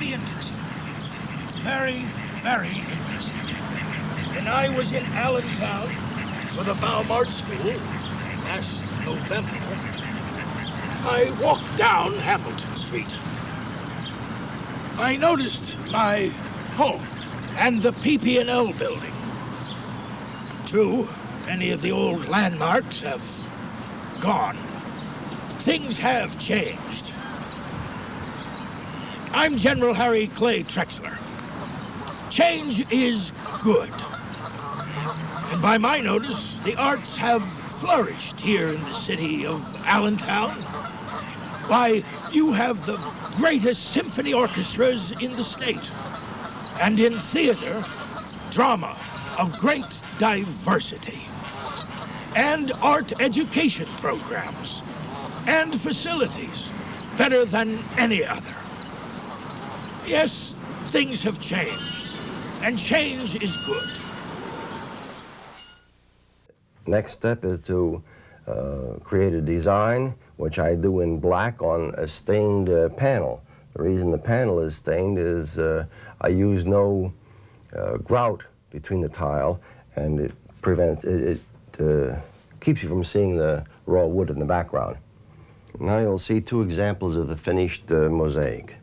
pretty interesting. Very, very interesting. When I was in Allentown for the Baum Art School last November, I walked down Hamilton Street. I noticed my home and the PP&L building. True, many of the old landmarks have gone. Things have changed. I'm General Harry Clay Trexler. Change is good. And by my notice, the arts have flourished here in the city of Allentown. Why, you have the greatest symphony orchestras in the state. And in theater, drama of great diversity. And art education programs. And facilities better than any other. Yes, things have changed. And change is good. Next step is to create a design, which I do in black on a stained panel. The reason the panel is stained is I use no grout between the tile, and it prevents, it keeps you from seeing the raw wood in the background. Now you'll see two examples of the finished mosaic.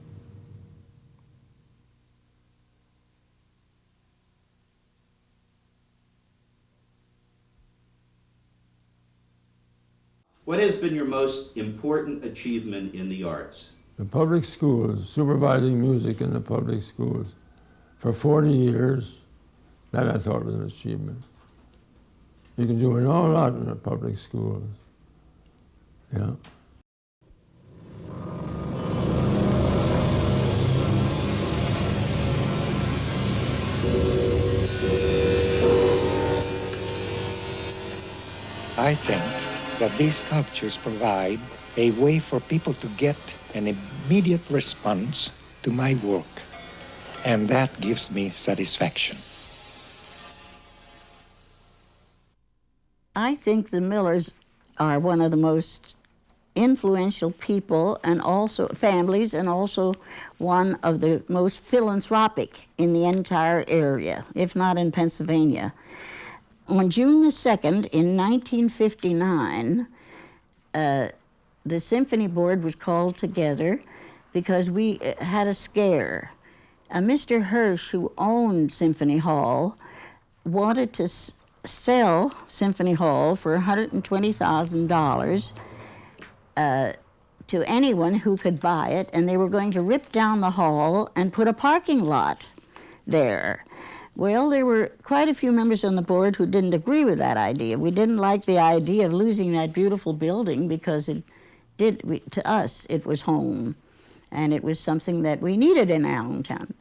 What has been your most important achievement in the arts? The public schools, supervising music in the public schools for 40 years, that I thought was an achievement. You can do an awful lot in the public schools. Yeah. I think that these sculptures provide a way for people to get an immediate response to my work, and that gives me satisfaction. I think the Millers are one of the most influential people and also families, and also one of the most philanthropic in the entire area, if not in Pennsylvania. On June the 2nd, in 1959, the Symphony Board was called together because we had a scare. Mr. Hirsch, who owned Symphony Hall, wanted to sell Symphony Hall for $120,000 to anyone who could buy it, and they were going to rip down the hall and put a parking lot there. Well, there were quite a few members on the board who didn't agree with that idea. We didn't like the idea of losing that beautiful building because to us, it was home. And it was something that we needed in Allentown.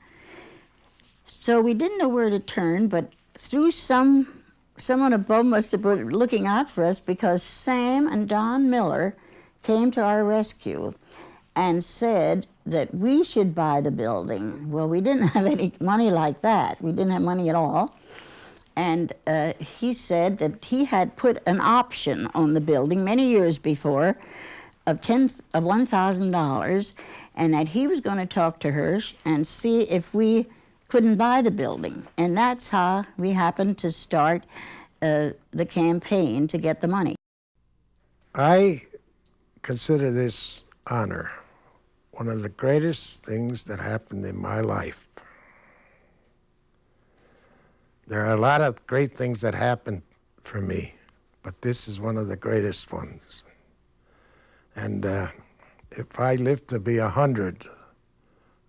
So we didn't know where to turn, but through someone above must have been looking out for us, because Sam and Don Miller came to our rescue and said that we should buy the building. Well, we didn't have any money like that. We didn't have money at all. And he said that he had put an option on the building many years before of $1,000, and that he was going to talk to Hirsch and see if we couldn't buy the building. And that's how we happened to start the campaign to get the money. I consider this honor one of the greatest things that happened in my life. There are a lot of great things that happened for me, but this is one of the greatest ones. And if I live to be 100,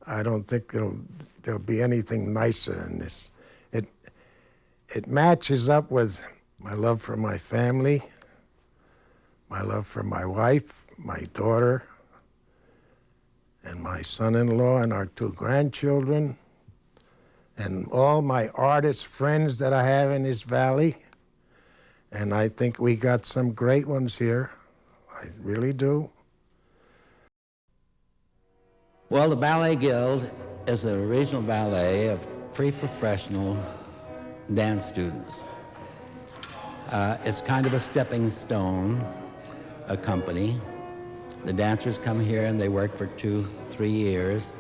I don't think there'll be anything nicer than this. It matches up with my love for my family, my love for my wife, my daughter, and my son-in-law and our 2 grandchildren, and all my artist friends that I have in this valley. And I think we got some great ones here. I really do. Well, the Ballet Guild is a regional ballet of pre-professional dance students. It's kind of a stepping stone, a company. The dancers come here and they work for 2-3 years.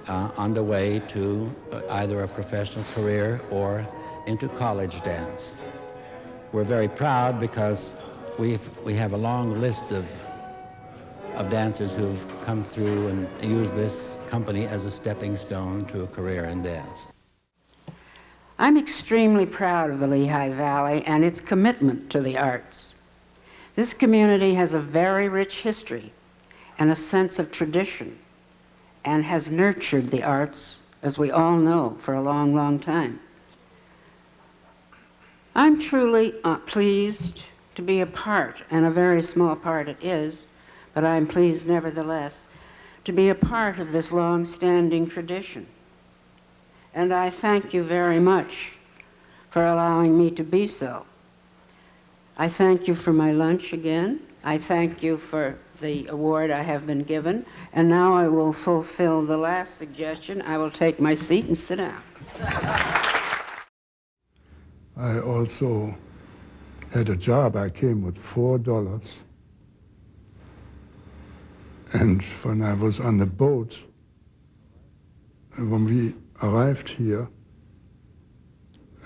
on the way to either a professional career or into college dance. We're very proud because we have a long list of dancers who've come through and used this company as a stepping stone to a career in dance. I'm extremely proud of the Lehigh Valley and its commitment to the arts. This community has a very rich history and a sense of tradition and has nurtured the arts, as we all know, for a long, long time. I'm truly pleased to be a part, and a very small part it is, but I'm pleased nevertheless, to be a part of this long-standing tradition. And I thank you very much for allowing me to be so. I thank you for my lunch again. I thank you for the award I have been given. And now I will fulfill the last suggestion. I will take my seat and sit down. I also had a job. I came with $4. And when I was on the boat, when we arrived here,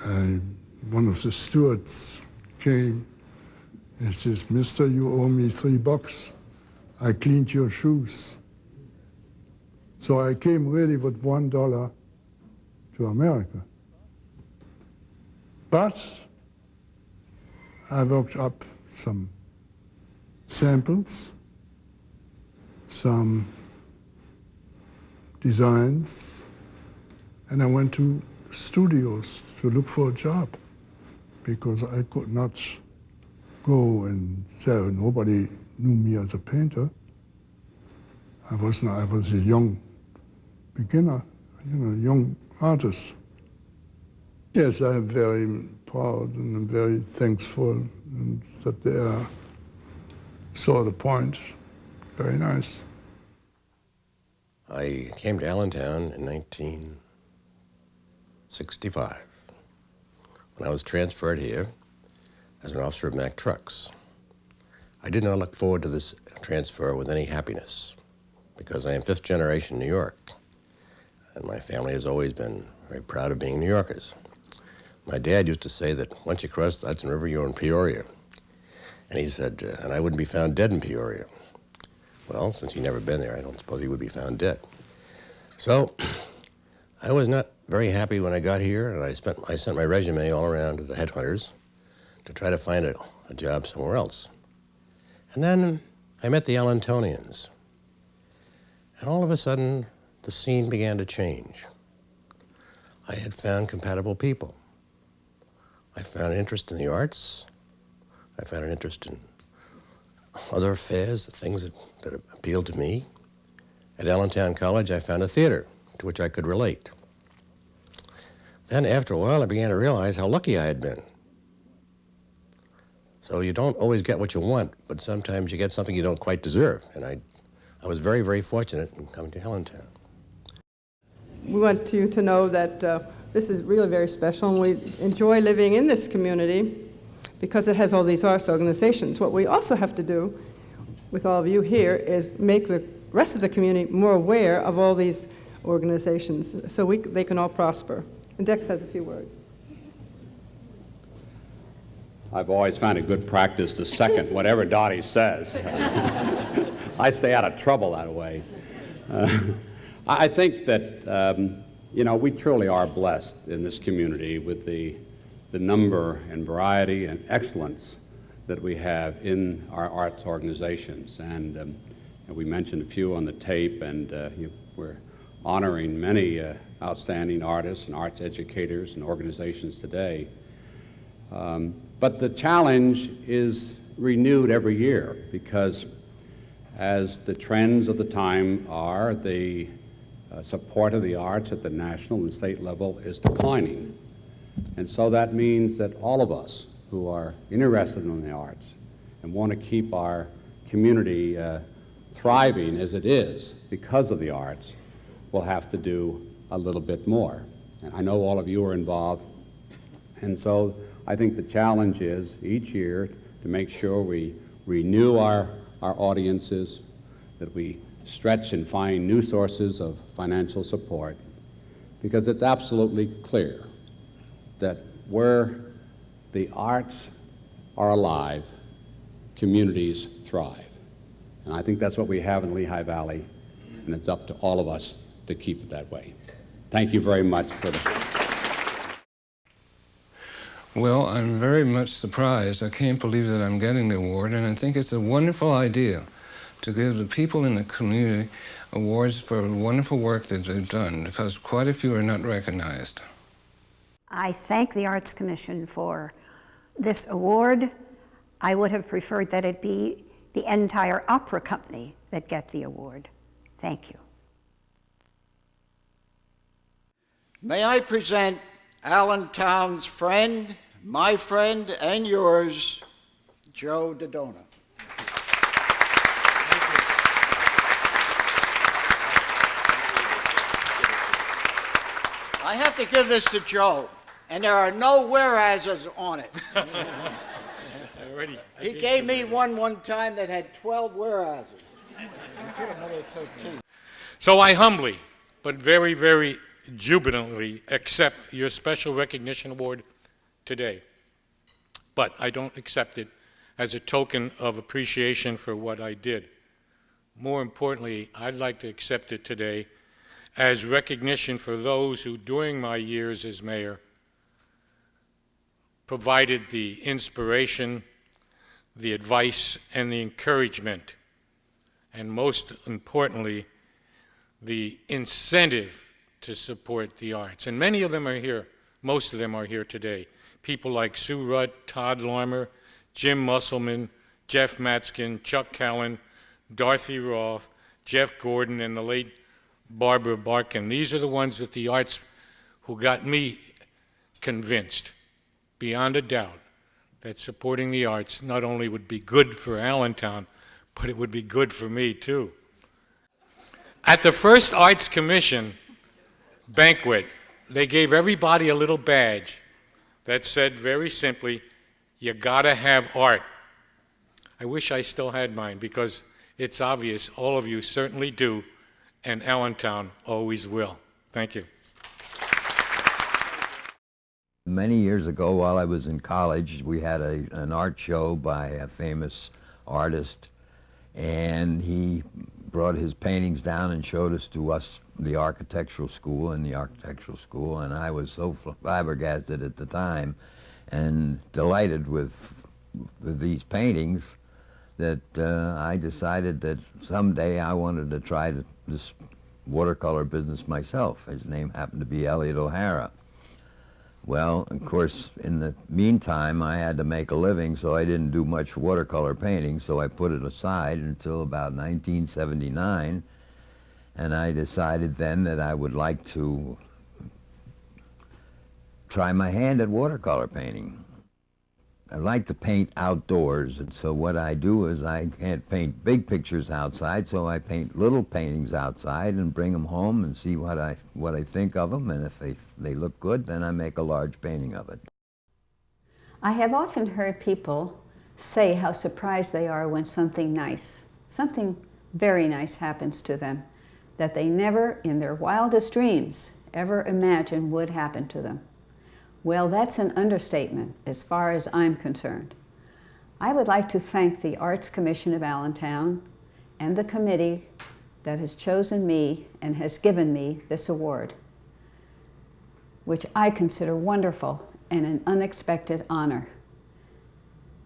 one of the stewards came and says, "Mister, you owe me $3. I cleaned your shoes." So I came really with $1 to America. But I worked up some samples, some designs, and I went to studios to look for a job because I could not go and say nobody knew me as a painter. I was a young beginner, young artist. Yes, I'm very proud and I'm very thankful that they saw the point. Very nice. I came to Allentown in 1965 when I was transferred here as an officer of Mack Trucks. I did not look forward to this transfer with any happiness because I am fifth generation New York, and my family has always been very proud of being New Yorkers. My dad used to say that once you cross the Hudson River, you're in Peoria. And he said, and I wouldn't be found dead in Peoria. Well, since he'd never been there, I don't suppose he would be found dead. So I was not very happy when I got here, and I sent my resume all around to the headhunters to try to find a job somewhere else. And then I met the Allentonians. And all of a sudden, the scene began to change. I had found compatible people. I found an interest in the arts. I found an interest in other affairs, the things that appealed to me. At Allentown College, I found a theater to which I could relate. Then after a while, I began to realize how lucky I had been. So you don't always get what you want, but sometimes you get something you don't quite deserve. And I was very, very fortunate in coming to Allentown. We want you to know that this is really very special, and we enjoy living in this community because it has all these arts organizations. What we also have to do with all of you here is make the rest of the community more aware of all these organizations so they can all prosper. And Dex has a few words. I've always found it good practice to second whatever Dottie says. I stay out of trouble that way. I think that, we truly are blessed in this community with the number and variety and excellence that we have in our arts organizations. And we mentioned a few on the tape, and we're honoring many outstanding artists and arts educators and organizations today. But the challenge is renewed every year because as the trends of the time are, the support of the arts at the national and state level is declining. And so that means that all of us who are interested in the arts and want to keep our community thriving as it is because of the arts will have to do a little bit more. And I know all of you are involved. And so I think the challenge is each year to make sure we renew our audiences, that we stretch and find new sources of financial support, because it's absolutely clear that where the arts are alive, communities thrive. And I think that's what we have in Lehigh Valley, and it's up to all of us to keep it that way. Thank you very much for the... Well, I'm very much surprised. I can't believe that I'm getting the award, and I think it's a wonderful idea to give the people in the community awards for the wonderful work that they've done, because quite a few are not recognized. I thank the Arts Commission for this award. I would have preferred that it be the entire opera company that get the award. Thank you. May I present Allentown's friend, my friend, and yours, Joe Dodona. I have to give this to Joe, and there are no whereases on it. He gave me one time that had 12 whereases. So I humbly, but very, very jubilantly accept your special recognition award today. But I don't accept it as a token of appreciation for what I did. More importantly, I'd like to accept it today as recognition for those who, during my years as mayor, provided the inspiration, the advice, and the encouragement, and most importantly, the incentive to support the arts. And many of them are here, most of them are here today. People like Sue Rudd, Todd Larmer, Jim Musselman, Jeff Matskin, Chuck Callan, Dorothy Roth, Jeff Gordon, and the late Barbara Barkin. These are the ones with the arts who got me convinced, beyond a doubt, that supporting the arts not only would be good for Allentown, but it would be good for me too. At the first Arts Commission banquet, they gave everybody a little badge that said very simply, you gotta have art. I wish I still had mine, because it's obvious all of you certainly do, and Allentown always will. Thank you. Many years ago, while I was in college, we had an art show by a famous artist, and he brought his paintings down and showed us the architectural school, and I was so flabbergasted at the time and delighted with these paintings that I decided that someday I wanted to try this watercolor business myself. His name happened to be Elliot O'Hara. Well, of course, in the meantime, I had to make a living, so I didn't do much watercolor painting, so I put it aside until about 1979, and I decided then that I would like to try my hand at watercolor painting. I like to paint outdoors, and so what I do is I can't paint big pictures outside, so I paint little paintings outside and bring them home and see what I think of them, and if they look good, then I make a large painting of it. I have often heard people say how surprised they are when something very nice happens to them, that they never in their wildest dreams ever imagined would happen to them. Well, that's an understatement as far as I'm concerned. I would like to thank the Arts Commission of Allentown and the committee that has chosen me and has given me this award, which I consider wonderful and an unexpected honor.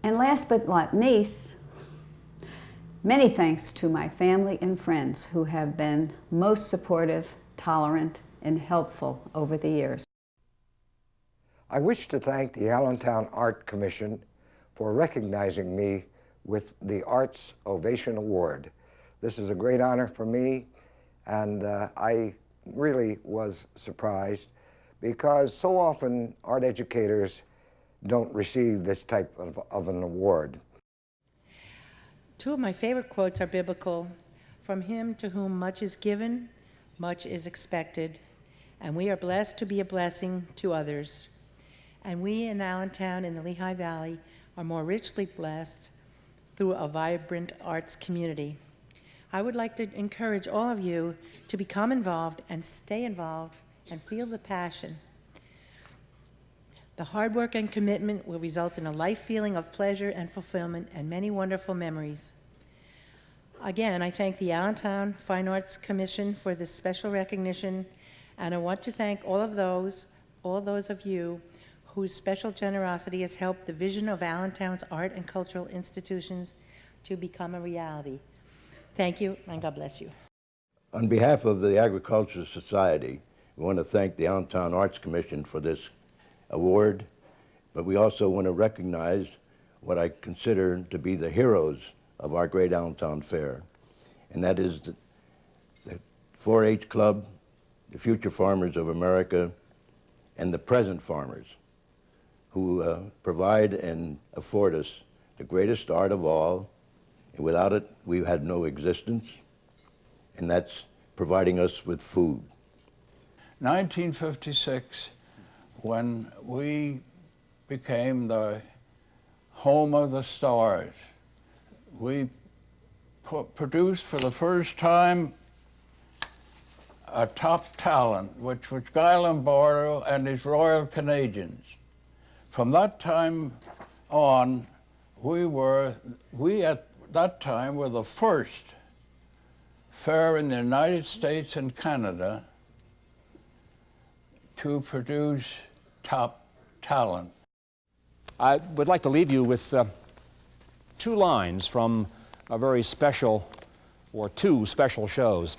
And last but not least, many thanks to my family and friends who have been most supportive, tolerant, and helpful over the years. I wish to thank the Allentown Art Commission for recognizing me with the Arts Ovation Award. This is a great honor for me, and I really was surprised because so often art educators don't receive this type of an award. Two of my favorite quotes are biblical. From him to whom much is given, much is expected, and we are blessed to be a blessing to others. And we in Allentown in the Lehigh Valley are more richly blessed through a vibrant arts community. I would like to encourage all of you to become involved and stay involved and feel the passion. The hard work and commitment will result in a life feeling of pleasure and fulfillment and many wonderful memories. Again, I thank the Allentown Fine Arts Commission for this special recognition, and I want to thank all those of you whose special generosity has helped the vision of Allentown's art and cultural institutions to become a reality. Thank you, and God bless you. On behalf of the Agricultural Society, we want to thank the Allentown Arts Commission for this award, but we also want to recognize what I consider to be the heroes of our great Allentown Fair, and that is the 4-H Club, the Future Farmers of America, and the present farmers who provide and afford us the greatest art of all, and without it we had no existence, and that's providing us with food. 1956, when we became the home of the stars, we produced for the first time a top talent, which was Guy Lombardo and his Royal Canadians. From that time on, we at that time were the first fair in the United States and Canada to produce top talent. I would like to leave you with two lines from a very special, or two special shows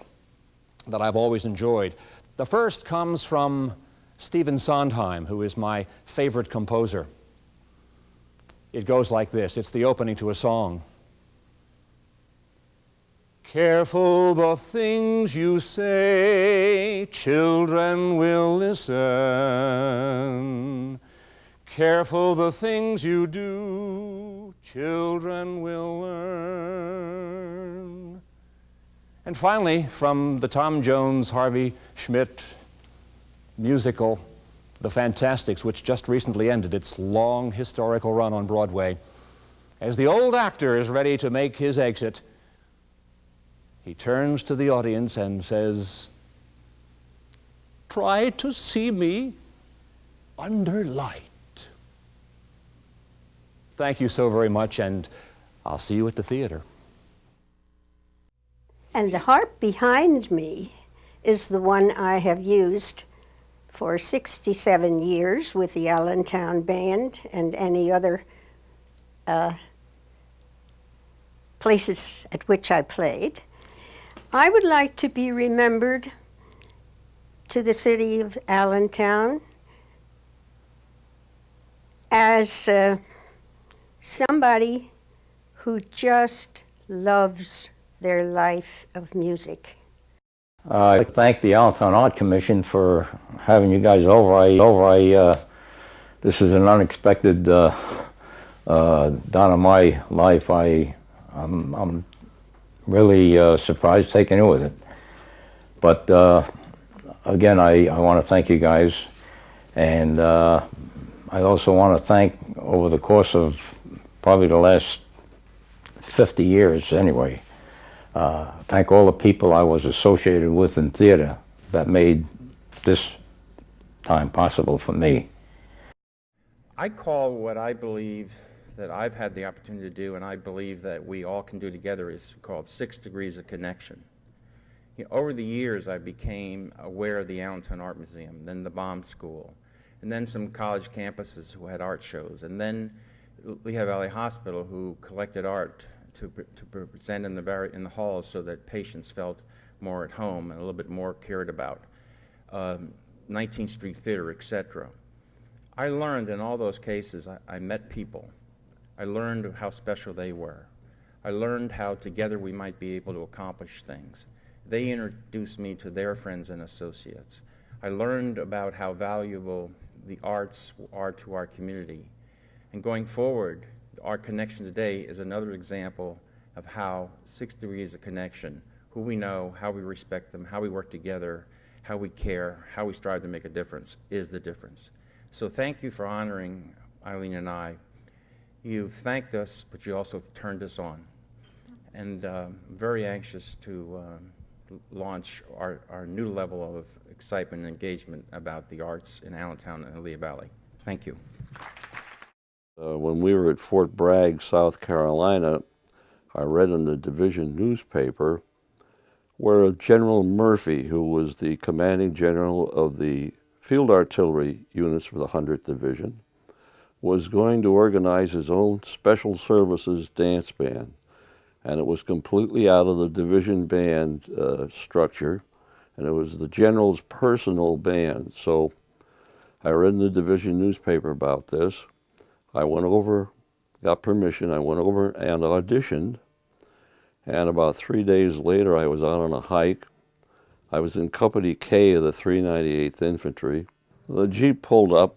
that I've always enjoyed. The first comes from Stephen Sondheim, who is my favorite composer. It goes like this. It's the opening to a song. Careful the things you say, children will listen. Careful the things you do, children will learn. And finally, from the Tom Jones, Harvey Schmidt musical, The Fantastics, which just recently ended its long historical run on Broadway, as the old actor is ready to make his exit, he turns to the audience and says, "Try to see me under light." Thank you so very much, and I'll see you at the theater. And the harp behind me is the one I have used for 67 years with the Allentown Band and any other places at which I played. I would like to be remembered to the city of Allentown as somebody who just loves their life of music. I thank the Allentown Art Commission for having you guys over. This is an unexpected dawn of my life. I'm really surprised taking it with it. But again, I want to thank you guys, and I also want to thank, over the course of probably the last 50 years anyway, thank all the people I was associated with in theater that made this time possible for me. I call what I believe that I've had the opportunity to do, and I believe that we all can do together, is called 6 degrees of connection. You know, over the years, I became aware of the Allentown Art Museum, then the Baum School, and then some college campuses who had art shows, and then Lehigh Valley Hospital, who collected art to present in the halls so that patients felt more at home and a little bit more cared about. 19th Street Theater, etc. I learned in all those cases, I met people. I learned how special they were. I learned how together we might be able to accomplish things. They introduced me to their friends and associates. I learned about how valuable the arts are to our community. And going forward, our connection today is another example of how 6 degrees of connection, who we know, how we respect them, how we work together, how we care, how we strive to make a difference, is the difference. So thank you for honoring Eileen and I. You've thanked us, but you also turned us on. and very anxious to launch our new level of excitement and engagement about the arts in Allentown and the Lehigh Valley. Thank you. When we were at Fort Bragg, South Carolina, I read in the division newspaper where General Murphy, who was the commanding general of the field artillery units for the 100th Division, was going to organize his own special services dance band. And it was completely out of the division band structure, and it was the general's personal band. So I read in the division newspaper about this. I went over, got permission, I went over and auditioned, and about 3 days later I was out on a hike. I was in Company K of the 398th Infantry. The Jeep pulled up,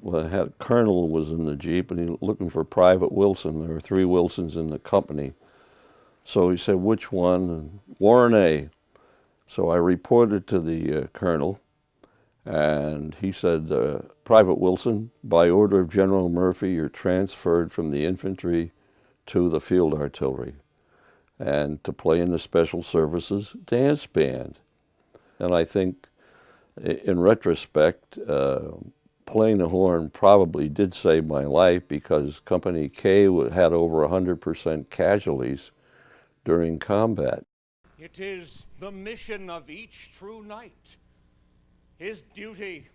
Colonel was in the Jeep, and he was looking for Private Wilson. There were 3 Wilsons in the company. So he said, which one? And Warren A. So I reported to the Colonel, and he said, Private Wilson, by order of General Murphy, you're transferred from the infantry to the field artillery and to play in the Special Services Dance Band. And I think, in retrospect, playing the horn probably did save my life, because Company K had over 100% casualties during combat. It is the mission of each true knight, his duty,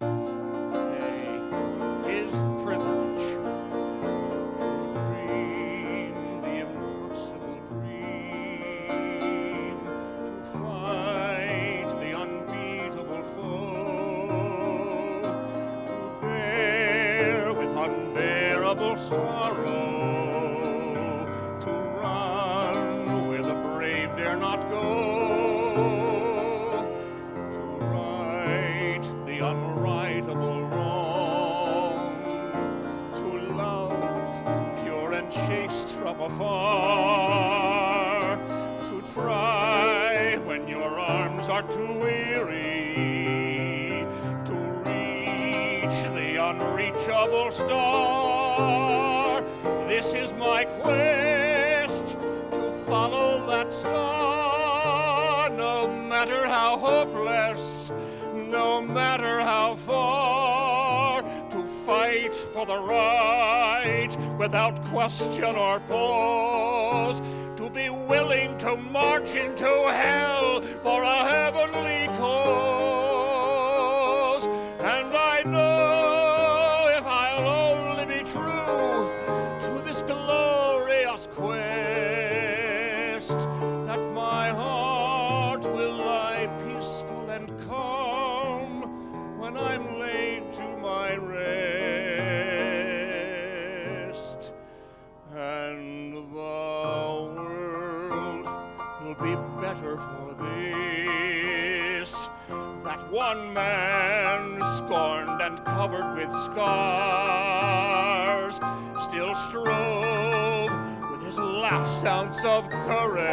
nay, his privilege, to dream the impossible dream, to fight the unbeatable foe, to bear with unbearable sorrow, to run where the brave dare not go, to right the unrightable wrong, to love pure and chaste from afar, to try when your arms are too weary, to reach the unreachable star. This is my quest, to follow that star, no matter how hopeless, no matter how far, to fight for the right without question or pause, to be willing to march into hell for a heavenly cause. And I know if I'll only be true to this glorious quest, that my heart will lie peaceful and calm when I'm laid to my rest, and the world will be better for this, that one man, scorned and covered with scars, still strove with his last ounce of courage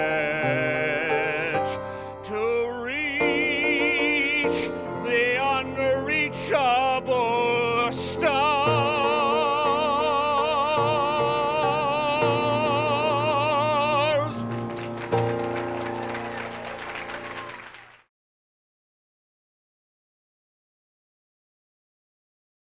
to reach the unreachable star.